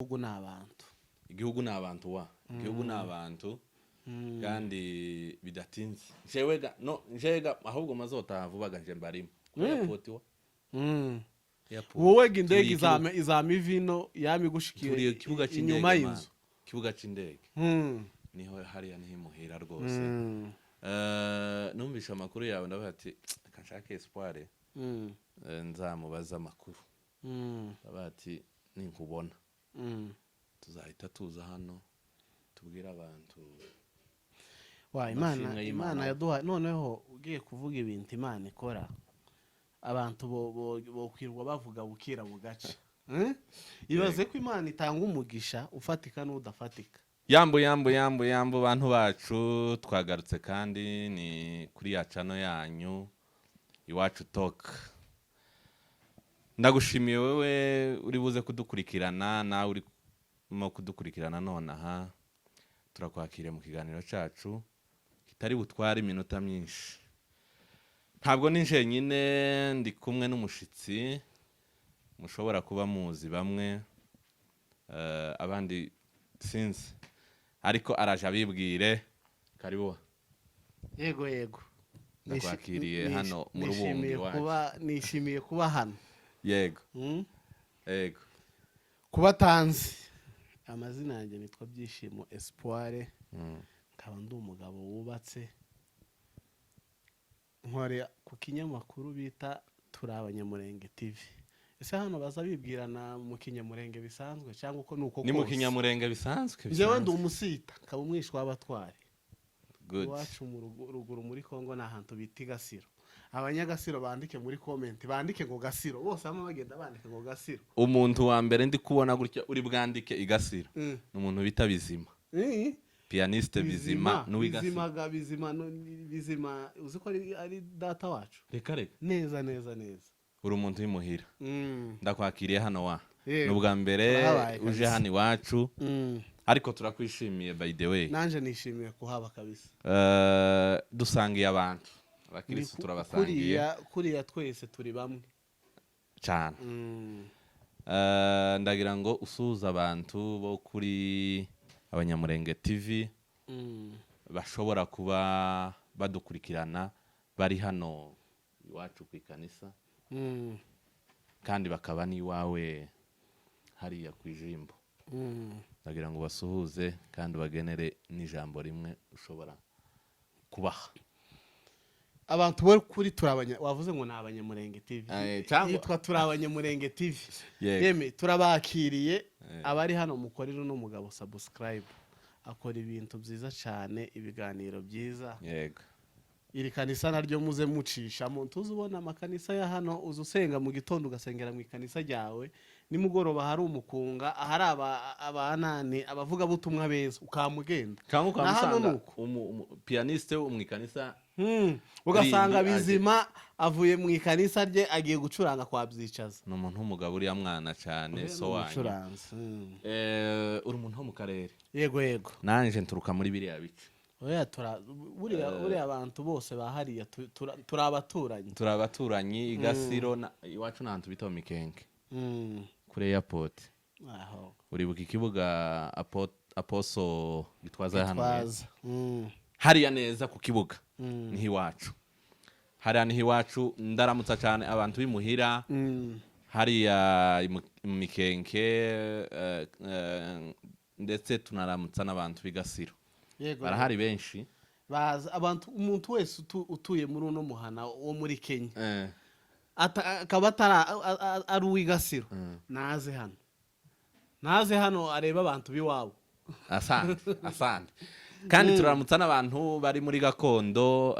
igihugu n'abantu igihugu n'abantu wa igihugu n'abantu kandi bidatinze njega ahubwo mazota vubaga nje mbarimo airport wa wowe indege izama ivino yamigushikiye inyuma y'inzu kibuga c'indege niho hariya nihimuhira rwose numvisha amakuru yawe ndavuga ati kanshaka espoir nzamubaza amakuru abati ninkubona tuzahita tuza hano tubwira abantu wa imana yaduha noneho ugiye kuvuga ibintu Imana ikora abantu bo kwirwa bavuga bukira mu gace ibaze ko Imana itanga umugisha ufatika n'udafatika yambo bantu bacu twagarutse kandi ni kuri ya channel yanyu Iwacu Talk. Ndagushimiye wewe uri buze kudukurikirana nawe uri mo kudukurikirana nonaha turakwakire mu kiganiro cacu kitari butware iminota myinshi. Ntabwo ninje nyine ndi kumwe n'umushitsi mushobora kuba muzi bamwe abandi since ariko araje abibwire karibu. Yego ndakwakiriye hano mu rubumbi wacu. Nishimiye kuba hano. Yego. Kuba tanzi amazina yanjye nitwa Byishimo Espoir. Nkaba ndi umugabo wubatse nkore ku kinyamakuru bita Turabanyamurenge TV. Ese hano baza bibwirana mu kinyamurenge bisanzwe cyangwa uko nuko ni mu kinyamurenge bisanzwe jewe ndi umusita kaba umwishwa w'abatware. Good. Iwacu mu ruguru muri Kongo na hantu bita Gasiro. Abanyagasiro bandike muri comment bandike ngo Gasiro bose hamwe bagenda bandike ngo Gasiro. Umuntu wa mbere ndi kubona gutya uri bwandike Igasiro n'umuntu bita Bizima. Pianiste Bizima n'Uwigasiro. Bizima uzi ko ari data wacu. Reka neza uri umuntu w'imuhira. Ndakwakiriye hano wa n'ubwa mbere uje hano iwacu. Ariko turakwishimiye by the way. Nanje nishimiye kuhaba kabisa. Dusangiye abantu abakristo turabasangiye kuriya twese turi bamwe cyane. Ndagira ngo usuza abantu bo kuri Abanyamurenge TV bashobora kuba badukurikirana bari hano iwacu ku ikanisa kandi bakaba ni wawe hariya ku ijimbo. Ndagira ngo basuhuze kandi bagenere n'ijambo rimwe ushobora kubaha abantu bo kuri wavuze ngo n'Abanyamurenge TV. Yitwa Turabanyamurenge TV. Yeme turabakiriye abari hano mukorera n'umugabo subscribe akora ibintu byiza cyane ibiganiro byiza. Yego. Iri kanisa naryo muze mucisha mu tuzubona amakanisa ya hano uzusenga mu gitondo ugasengera mu ikanisa ryawe nimugoroba hari umukunga ahari abanane abavuga butumwa beza ukamugenda kangu kamusanga pianiste wo mu ikanisa ugasanga Bizima avuye mu ikanisa rye agiye gucuranga kwa Byicaza. No muntu w'umugabo uri amwana cyane so wanyu. Uri umuntu wo mu karere. Yego. Nanje nturuka muri biriya bice. Oya buriya abantu bose bahariya turabaturanyi Igasiro iwacu n'ahantu bita Mikenge kuri airport. Uribuka ikibuga Aposo gitwaza hano hariya neza ku kibuga niho iwacu. Hariya niho iwacu ndaramutsa cyane abantu bimuhira hariya Mikenge ndetse tunaramutsa n'abantu b'Igasiro. Barahari benshi baza abantu umuntu wese utuye muri uno muhana wo muri Kenya akaba ari uw'Igasiro naze hano areba abantu biwabo. Asante kandi turamutsa n'abantu bari muri gakondo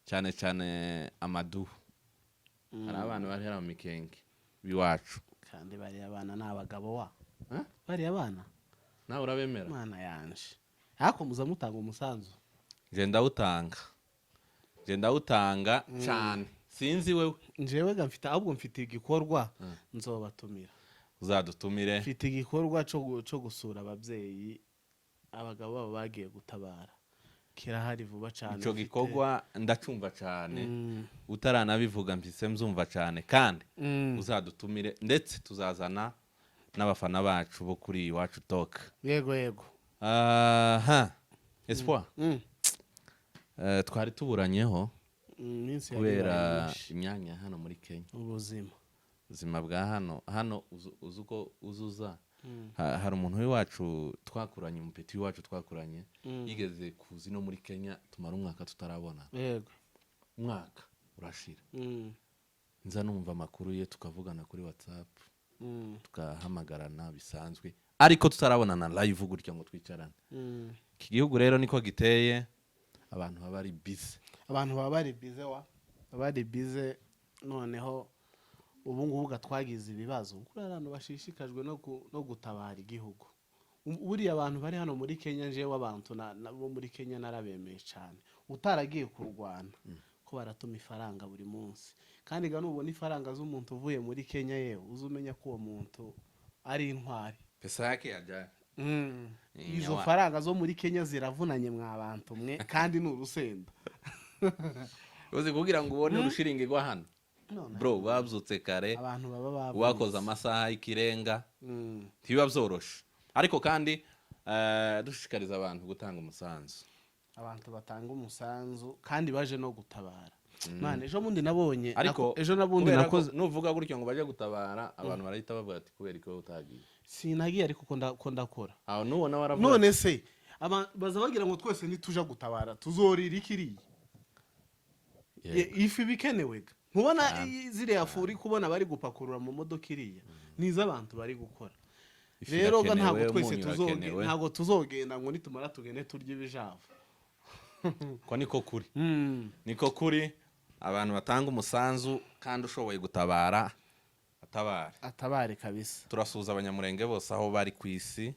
cyane Amadu. Hari abantu bari hano mu Mikenge biwacu kandi bari abana n'abagabo wa bari abana nawe urabemera Mana yanje hako muza mutanga umusanzu. Je ndawutanga cyane sinzi wewe. Njewe ahubwo mfite igikorwa nzobatumira. Uzadutumire. Mfite igikorwa cyo gusura ababyeyi abagabo babo bagiye gutabara kirahari vuba cyane. Ico gikorwa ndacumva cyane utaranabivuga mpise mzumva cyane kandi uzadutumire ndetse tuzazana n'abafana bacu bo kuri Iwacu Talk. Yego. Espoir. Twari tuburanyeho kubera imyanya hano muri Kenya. Ubuzima bwa hano uzuko uzuza. Hari umuntu w'iwacu twakuranye, umupeti w'iwacu twakuranye, yigeze kuzi no muri Kenya tumara umwaka tutarabona. Yego. Umwaka urashira. Nza numva amakuru ye tukavugana kuri WhatsApp. Tukahamagarana bisanzwe ariko tutarabonana live gutya ngo twicarane. Iki gihugu rero niko giteye, abantu baba bari busy noneho ubu ngubu twagize ibibazo kuri abantu bashishikajwe no gutabara igihugu. Buriya abantu bari hano muri Kenya, njewe abantu bo muri Kenya narabemeye cyane, utaragiye kurwana ko baratuma ifaranga buri munsi, kandi nubona ifaranga z'umuntu uvuye muri Kenya yewe uzumenya ko uwo muntu ari intwari. Pesa yake yaja. Izo faranga zo muri Kenya ziravunanye mwa bantu mwe, kandi n'urusenda. Uzi kugira ngo ubone urushiringi rwa hano. Bro, babyutse kare, abantu baba wakoze amasaha y'ikirenga, ntibiba byoroshe. Ariko kandi dushishikariza abantu gutanga umusanzu. Abantu batanga umusanzu kandi baje no gutabara. Mane ejo bundi nabonye, ejo nabundi nakoze nuvuga gutyo ngo baje gutabara, abantu barahita bavuga ati kubera iko utagiye. Sinagiye ariko ko ndakora. Aho nubona waravuga. None se baza bagira ngo twese nituja gutabara tuzorira ikiriye. Ifi bikenewe. Nkubona ziriya furi kubona bari gupakurura mu modoka iriya niza abantu bari gukora. Rero ntabwo tuzogenda ngo nitumara tugende turya ibijavu. Ko niko kuri. Niko kuri, abantu batanga umusanzu kandi ushoboye gutabara atabare kabisa. Turasuhuza abanyamurenge bose aho bari ku isi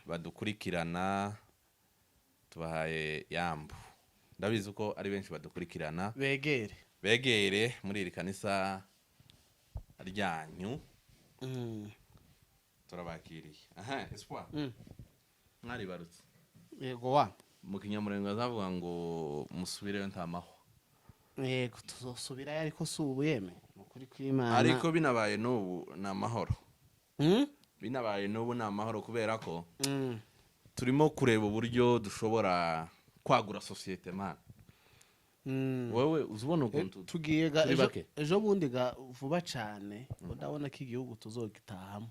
badukurikirana, tubahaye yambu. Ndabizi ko ari benshi badukurikirana. Begere muri iri kanisa ryanyu. Turabakiriye. Espoir. Mwari barutse. Yego wa. Mu Kinyamurenge azavuga ngo musubireyo ntamaho. Yego tuzosubirayo ariko subu yeme ukuri kw'Imana. Ariko binabaye n'ubu n'amahoro. Binabaye n'ubu n'amahoro kubera ko turimo kureba uburyo dushobora kwagura societe man. Wewe uzubona ukuntu tugiye ejo bundi vuba cyane, ndabona ko igihugu tuzogitahamo.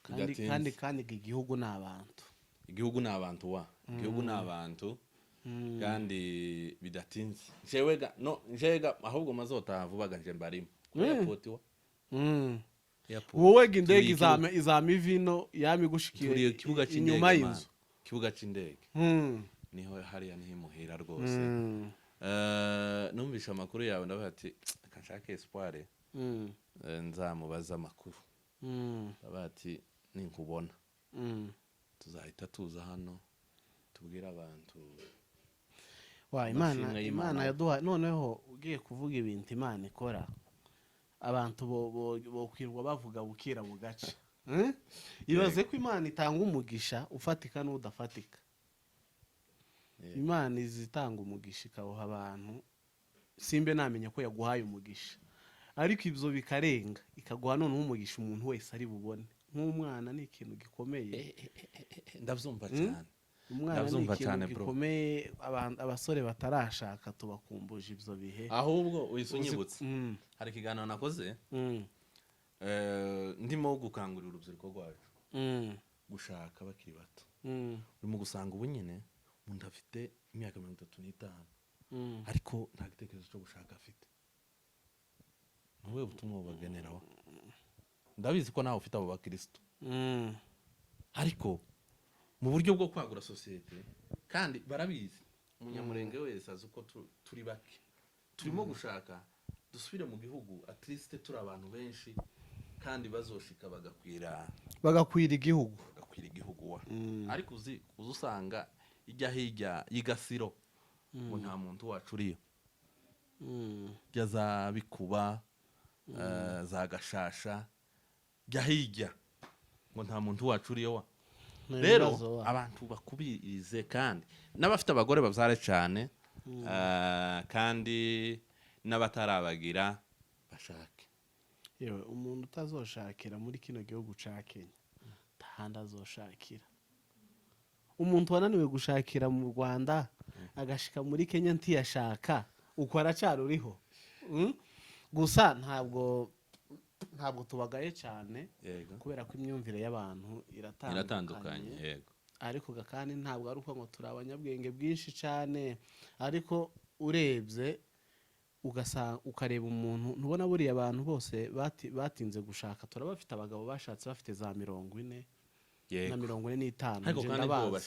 Kandi igihugu n'abantu. Igihugu n'abantu kandi bidatinze. Njega ahubwo mazota vubaga nje mbarimo. Airport wa. Wowe indege izama ivino yamigushikiye inyuma y'inzu. Kibuga c'indege. Niho hariya niho imuhira rwose. Numvisha amakuru yawe ndavuga ati kanshaka Espoir. Nzamubaza amakuru. Ndavuga ati ninkubona. Tuzahita tuza hano tubwira abantu. Imana yaduha, noneho ugiye kuvuga ibintu Imana ikora, abantu bo kwirwa bavuga bukira bugaca. Ibaze ko Imana itanga umugisha ufatika n'udafatika. Imana izitanga umugisha ikawuha abantu, simbe namenya ko yaguhaye umugisha, ariko ibyo bikarenga ikaguha none umugisha umuntu wese ari bubone. Nk'umwana ni ikintu gikomeye. Ndavyumva cyane. Umwana ni ikintu gikomeye, abasore batarashaka tubakumbuje ibyo bihe. Ahubwo uyisunyibutse. Hari ikiganiro nakoze ndimo gukangurira urubyiruko rwacu gushaka bakiri bato. Urimo gusanga ubu nyine umuntu afite imyaka 35 ariko nta gitekerezo cyo gushaka afite. Wowe ubutumwa bubageneraho. Ndabizi ko nawe ufite abo bakristo. Ariko mu buryo bwo kwagura societe kandi barabizi. Umunyamurenge wese azi uko turi bake. Turimo gushaka dusubire mu gihugu at least turi abantu benshi kandi bazoshika bagakwira igihugu. Wa. Ariko uzusanga ijya hirya y'igasiro ngo nta muntu wacu uriyo. Jaza bikuba za gashasha jya hirya ngo nta muntu wacu uriyo wa. Rero abantu bakubirize kandi n'abafite abagore babyare cyane kandi n'abatarabagira bashake. yewe umuntu utazoshakira muri kino gihugu ca Kenya tahandi azoshakira. Umuntu wananiwe gushakira mu Rwanda agashika muri Kenya ntiyashaka uko aracari uriho. Gusa ntabwo tubagaye cyane kubera ko imyumvire y'abantu iratandukanye. Yego. Ariko kandi ntabwo ari uko ngo turi abanyabwenge bwinshi cyane, ariko urebye ukareba umuntu ntubona buriya abantu bose batinze gushaka turabafite abagabo bashatse bafite za 40 na 45.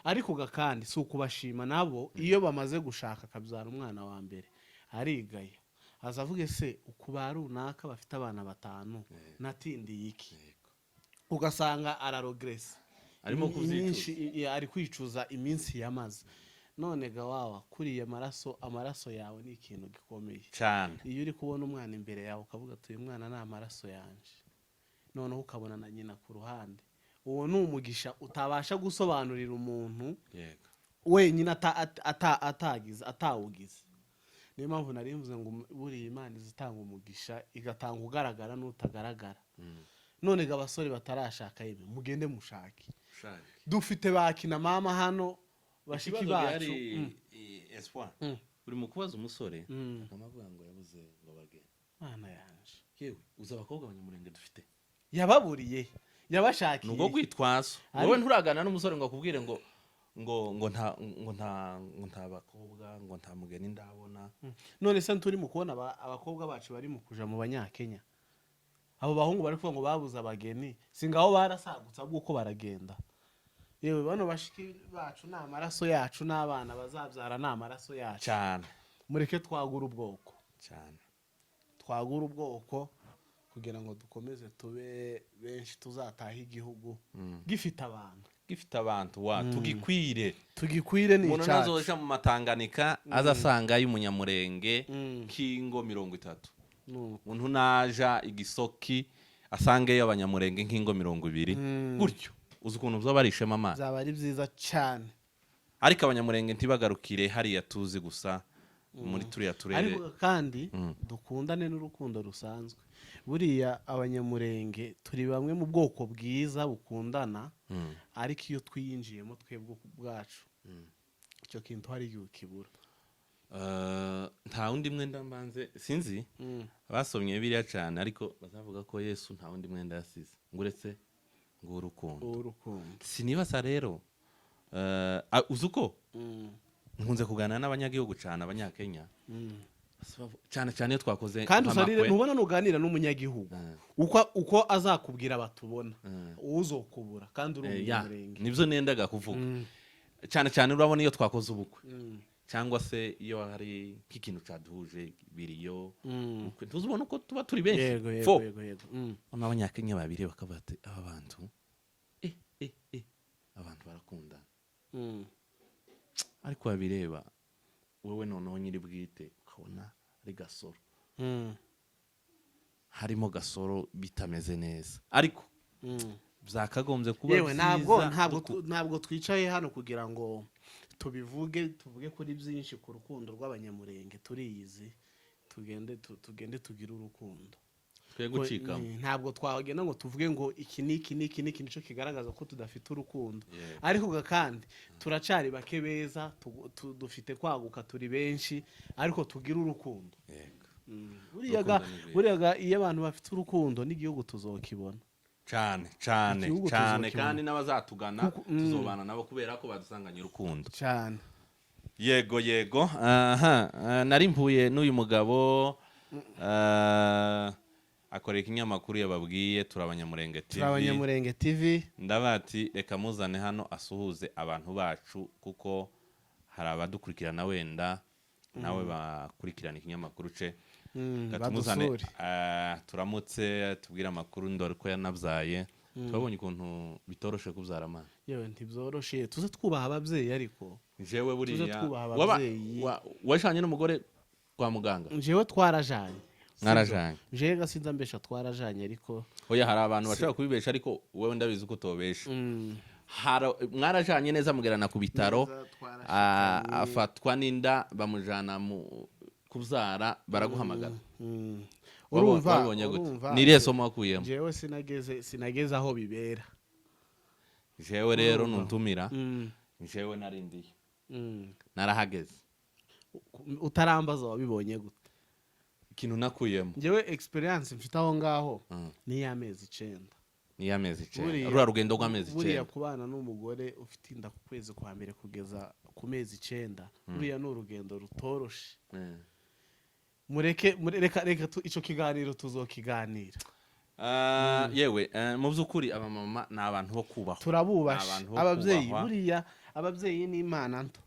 Ariko kandi si ukubashima nabo iyo bamaze gushaka akabyara umwana wa mbere arigaye azavuge se ukuba runaka bafite abana 5 natindiye iki, ugasanga araregress arimo kuzicuza, ari kwicuza iminsi yamaze. None gawawa kuriye amaraso yawe ni ikintu gikomeye cyane. Iyo uri kubona umwana imbere yawe ukavuga ati uyu mwana ni amaraso yanje, none ukabona na nyina ku ruhande, uwo ni umugisha utabasha gusobanurira umuntu wenyine atawugize. Niyo mpamvu nari mvuze ngo buriya Imana izitanga umugisha igatanga ugaragara n'utagaragara. None abasore batarashaka yeme mugende mushake. Dufite bakina mama hano bashiki bacu espoir uri mu kubaza umusore amavuga ngo yabuze ngo bagende. Mana yanje yewe uza abakobwa abanyamurenge dufite yababuriye yabashakiye nugo gwitwazo. Wowe nturagana n'umusore ngo akubwire ngo nta bakobwa ngo nta mugeni ndabona. None se turi mu kubona abakobwa bacu bari mu kuja mu Banyakenya, abo bahungu bari kuvuga ngo babuze abageni singaho barasagutsa bwuko baragenda. Yewe bano bashiki bacu na amaraso yacu n'abana bazabyara na amaraso yacu cyane. Mureke twagura ubwoko cyane, twagura ubwoko kugira ngo dukomeze tube benshi tuzataha igihugu gifite abantu tugikwire ni cyacu. Umuntu azoja mu Matanganika azasanga y'umunyamurenge kingo 30. Umuntu naja igisoki asangeyo abanyamurenge nkingo 20 gutyo. Uzi ukuntu uzobarishema amazi zaba ari byiza cyane. Ariko abanyamurenge ntibagarukire hariya tuzi gusa muri turiya turere. Ariko kandi dukundane n'urukundo rusanzwe. Buriya abanyamurenge turi bamwe mu bwoko bwiza bukundana, ariko iyo twiyinjiyemo twebwe bwacu icyo kintu hari yukibura. Nta wundi mwenda mbanze sinzi basomye biriya cyane, ariko bazavuga ko Yesu nta wundi mwenda yasize nguretse ngo urukundo. Sinibasa rero uzuko nkunze kuganira n'abanyagihugu cyane Abanyakenya cyane iyo twakoze kandi usarire ntubona nuganira n'umunyagihugu uko azakubwira batubona uzokubura kandi uri umunyamurenge. Nibyo nendaga kuvuga cyane urabona iyo twakoze ubukwe cyangwa se iyo hari nk'ikintu caduhuje biriyo tuzubona uko tuba turi benshi. Yego. Abanyakenya babiri bakavuga ati aba bantu abantu barakundana. Ariko babireba wowe noneho nyiri bwite ukabona ari gasoro, harimo gasoro bitameze neza, ariko byakagombye kuba yewe ntabwo twicaye hano kugira ngo tuvuge kuri byinshi ku rukundo rw'abanyamurenge. Turiyizi tugende tugire urukundo ntabwo twagenda ngo tuvuge ngo iki nico kigaragaza ko tudafite urukundo. Ariko kandi turacari bake beza, dufite kwaguka turi benshi, ariko tugira urukundo. Buriya iyo abantu bafite urukundo n'igihugu tuzokibona cyane kandi n'abazatugana tuzobana nabo kubera ko badusanganye urukundo cyane. Yego nari mpuye n'uyu mugabo akoreka ikinyamakuru yababwiye Turabanyamurenge TV. Ndabati reka muzane hano asuhuze abantu bacu kuko hari abadukurikirana wenda nawe bakurikirana ikinyamakuru ce. Tumuzane turamutse tubwira amakuru ndore ko yanabyaye. Twabonye ukuntu bitoroshe kubyara amana. Yewe ntibyoroshe, tuze twubaha ababyeyi. Ariko jewe buriya washanye n'umugore kwa muganga? Jewe twarajanye. Mwarajanye? Jewe gasinza mbesha twarajanye, ariko oya hari abantu bashaka kubibesha, ariko wewe ndabizi ko tobesha. Mwarajanye neza mugerana ku bitaro, afatwa n'inda bamujana mu kubyara baraguhamagara. urumva niriye somo wakuyemo? jewe sinageze aho bibera. Jewe rero nuntumira, jewe narindiye, narahageze. Utarambaza wabibonye gute? Ikintu nakuyemo jewe experience mfite aho ngaho ni y'amezi 9. Ni y'amezi 9. Rura rugendo rw'amezi 9. Buriya kubana n'umugore ufite inda ku kwezi kwa mbere kugeza ku mezi 9, buriya ni urugendo rutoroshe. Reka ico kiganiro tuzokiganira. Yewe mu by'ukuri abamama ni abantu bo kubaho, turabubasha ababyeyi. Buriya ababyeyi ni imana nto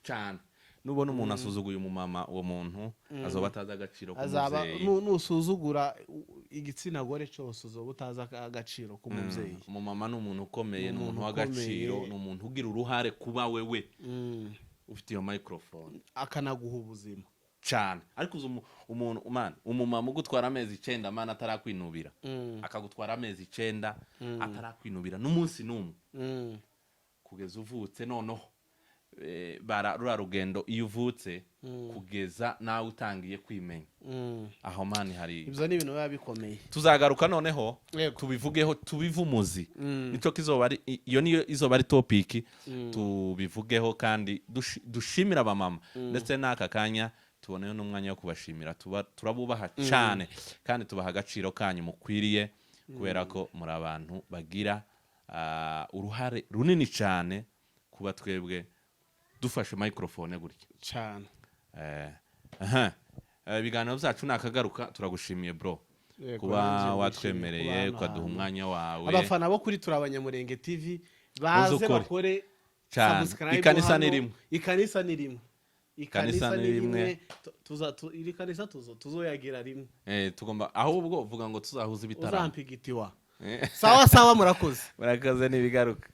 cyane. Nubona umuntu asuzuguye umumama, uwo muntu azoba ataza agaciro k'umubyeyi. Nusuzugura igitsina gore cyose uzoba utaza agaciro k'umubyeyi. Umumama ni umuntu ukomeye, ni umuntu w'agaciro, ni umuntu ugira uruhare kuba wewe ufite iyo microphone, akanaguha ubuzima cyane. Ariko umuntu umumama ugutwara amezi 9 mana atarakwinubira, akagutwara amezi 9 atarakwinubira n'umunsi n'umwe, kugeza uvutse. Noneho rura rugendo iyo uvutse kugeza nawe utangiye kwimenya, aho mani hari ibyo ni ibintu biba bikomeye. Tuzagaruka noneho tubivugeho, tubivumuzi. Nico kizoba ari iyo niyo izoba ari topic, tubivugeho kandi dushimira abamama. Ndetse n'aka kanya tuboneyo n'umwanya wo kubashimira. Turabubaha cyane kandi tubaha agaciro kanyu mukwiriye, kubera ko muri abantu bagira uruhare runini cyane kuba twebwe dufashe microphone gutya cyane. Ibiganiro byacu nakagaruka. Turagushimiye bro kuba watwemereye ukaduha umwanya wawe. Abafana bo kuri Turabanyamurenge TV baze bakore subscribe. Ikanisa ni rimwe. Iri kanisa tuzoyagira rimwe. Tugomba ahubwo vuga ngo tuzahuza ibitaramo. Uzampigitiwa. Sawa murakoze. Murakoze nibigaruka.